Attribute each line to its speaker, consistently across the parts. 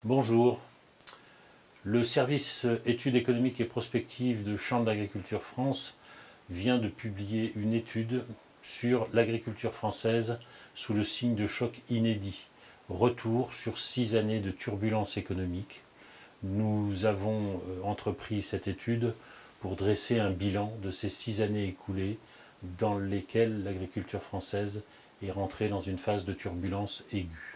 Speaker 1: Bonjour. Le service études économiques et prospectives de Chambre d'agriculture France vient de publier une étude sur l'agriculture française sous le signe de choc inédit. Retour sur 6 années de turbulences économiques. Nous avons entrepris cette étude pour dresser un bilan de ces 6 années écoulées dans lesquelles l'agriculture française est rentrée dans une phase de turbulence aiguë.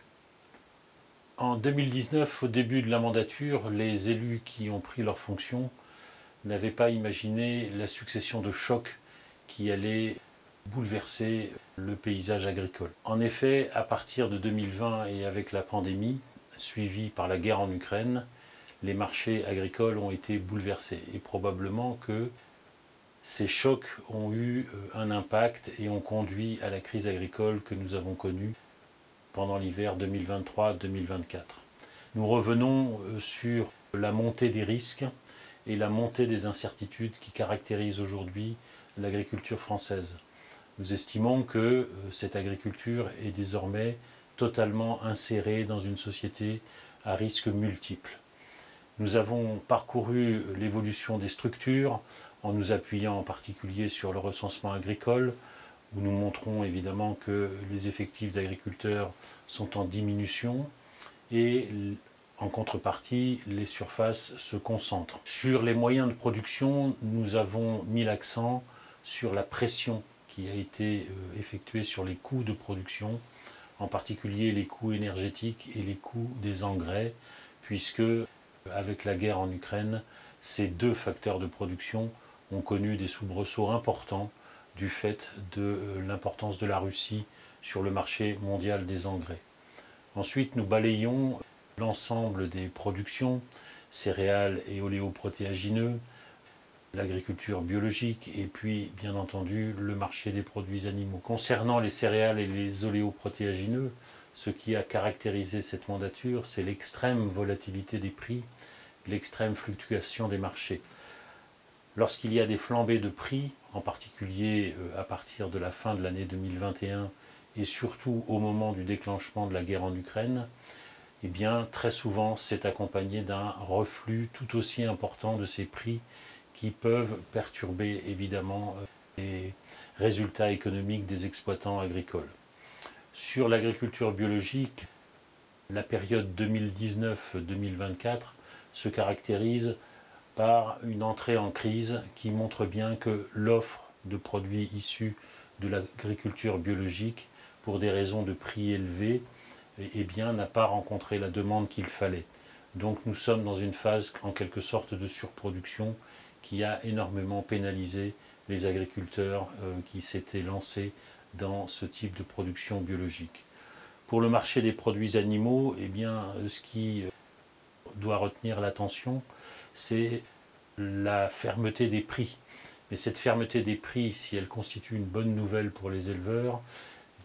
Speaker 1: En 2019, au début de la mandature, les élus qui ont pris leurs fonctions n'avaient pas imaginé la succession de chocs qui allaient bouleverser le paysage agricole. En effet, à partir de 2020 et avec la pandémie, suivie par la guerre en Ukraine, les marchés agricoles ont été bouleversés. Et probablement que ces chocs ont eu un impact et ont conduit à la crise agricole que nous avons connue pendant l'hiver 2023-2024. Nous revenons sur la montée des risques et la montée des incertitudes qui caractérisent aujourd'hui l'agriculture française. Nous estimons que cette agriculture est désormais totalement insérée dans une société à risques multiples. Nous avons parcouru l'évolution des structures en nous appuyant en particulier sur le recensement agricole, où nous montrons évidemment que les effectifs d'agriculteurs sont en diminution et en contrepartie, les surfaces se concentrent. Sur les moyens de production, nous avons mis l'accent sur la pression qui a été effectuée sur les coûts de production, en particulier les coûts énergétiques et les coûts des engrais, puisque avec la guerre en Ukraine, ces deux facteurs de production ont connu des soubresauts importants du fait de l'importance de la Russie sur le marché mondial des engrais. Ensuite, nous balayons l'ensemble des productions, céréales et oléoprotéagineux, l'agriculture biologique et puis, bien entendu, le marché des produits animaux. Concernant les céréales et les oléoprotéagineux, ce qui a caractérisé cette mandature, c'est l'extrême volatilité des prix, l'extrême fluctuation des marchés. Lorsqu'il y a des flambées de prix, en particulier à partir de la fin de l'année 2021 et surtout au moment du déclenchement de la guerre en Ukraine, eh bien, très souvent c'est accompagné d'un reflux tout aussi important de ces prix qui peuvent perturber évidemment les résultats économiques des exploitants agricoles. Sur l'agriculture biologique, la période 2019-2024 se caractérise par une entrée en crise qui montre bien que l'offre de produits issus de l'agriculture biologique, pour des raisons de prix élevés, eh bien, n'a pas rencontré la demande qu'il fallait. Donc nous sommes dans une phase en quelque sorte de surproduction qui a énormément pénalisé les agriculteurs qui s'étaient lancés dans ce type de production biologique. Pour le marché des produits animaux, eh bien, ce qui doit retenir l'attention, c'est la fermeté des prix. Et cette fermeté des prix, si elle constitue une bonne nouvelle pour les éleveurs,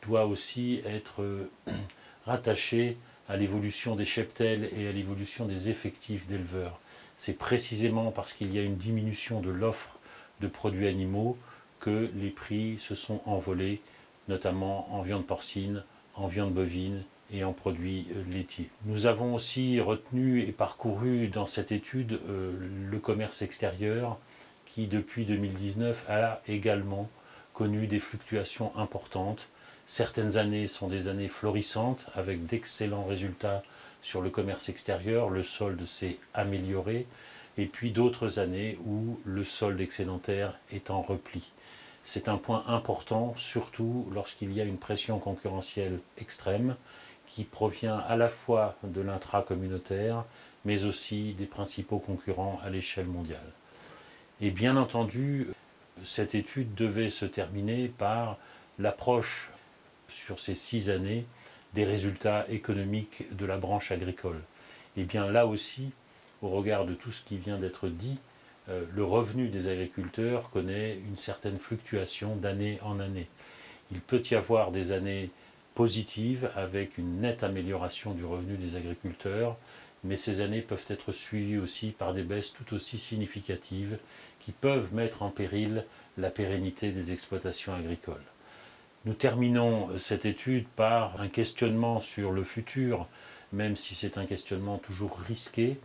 Speaker 1: doit aussi être rattachée à l'évolution des cheptels et à l'évolution des effectifs d'éleveurs. C'est précisément parce qu'il y a une diminution de l'offre de produits animaux que les prix se sont envolés, notamment en viande porcine, en viande bovine et en produits laitiers. Nous avons aussi retenu et parcouru dans cette étude le commerce extérieur qui depuis 2019 a également connu des fluctuations importantes. Certaines années sont des années florissantes avec d'excellents résultats sur le commerce extérieur, le solde s'est amélioré, et puis d'autres années où le solde excédentaire est en repli. C'est un point important, surtout lorsqu'il y a une pression concurrentielle extrême qui provient à la fois de l'intra-communautaire, mais aussi des principaux concurrents à l'échelle mondiale. Et bien entendu, cette étude devait se terminer par l'approche sur ces 6 années des résultats économiques de la branche agricole. Et bien là aussi, au regard de tout ce qui vient d'être dit, le revenu des agriculteurs connaît une certaine fluctuation d'année en année. Il peut y avoir des années positives avec une nette amélioration du revenu des agriculteurs, mais ces années peuvent être suivies aussi par des baisses tout aussi significatives qui peuvent mettre en péril la pérennité des exploitations agricoles. Nous terminons cette étude par un questionnement sur le futur même si c'est un questionnement toujours risqué.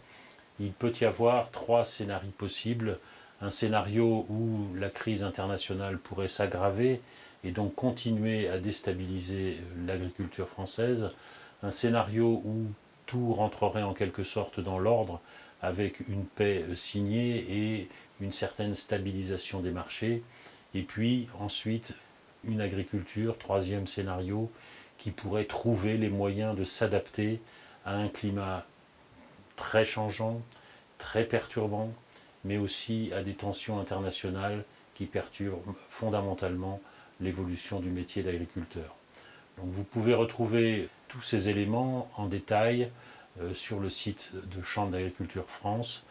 Speaker 1: Il peut y avoir 3 scénarios possibles. Un scénario où la crise internationale pourrait s'aggraver et donc continuer à déstabiliser l'agriculture française. Un scénario où tout rentrerait en quelque sorte dans l'ordre avec une paix signée et une certaine stabilisation des marchés. Et puis ensuite une agriculture, troisième scénario, qui pourrait trouver les moyens de s'adapter à un climat très changeant, très perturbant, mais aussi à des tensions internationales qui perturbent fondamentalement l'évolution du métier d'agriculteur. Donc vous pouvez retrouver tous ces éléments en détail sur le site de Chambre d'agriculture France.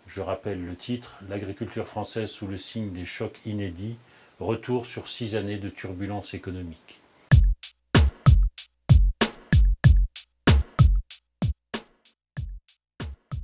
Speaker 1: Je rappelle le titre, l'agriculture française sous le signe des chocs inédits, retour sur 6 années de turbulences économiques.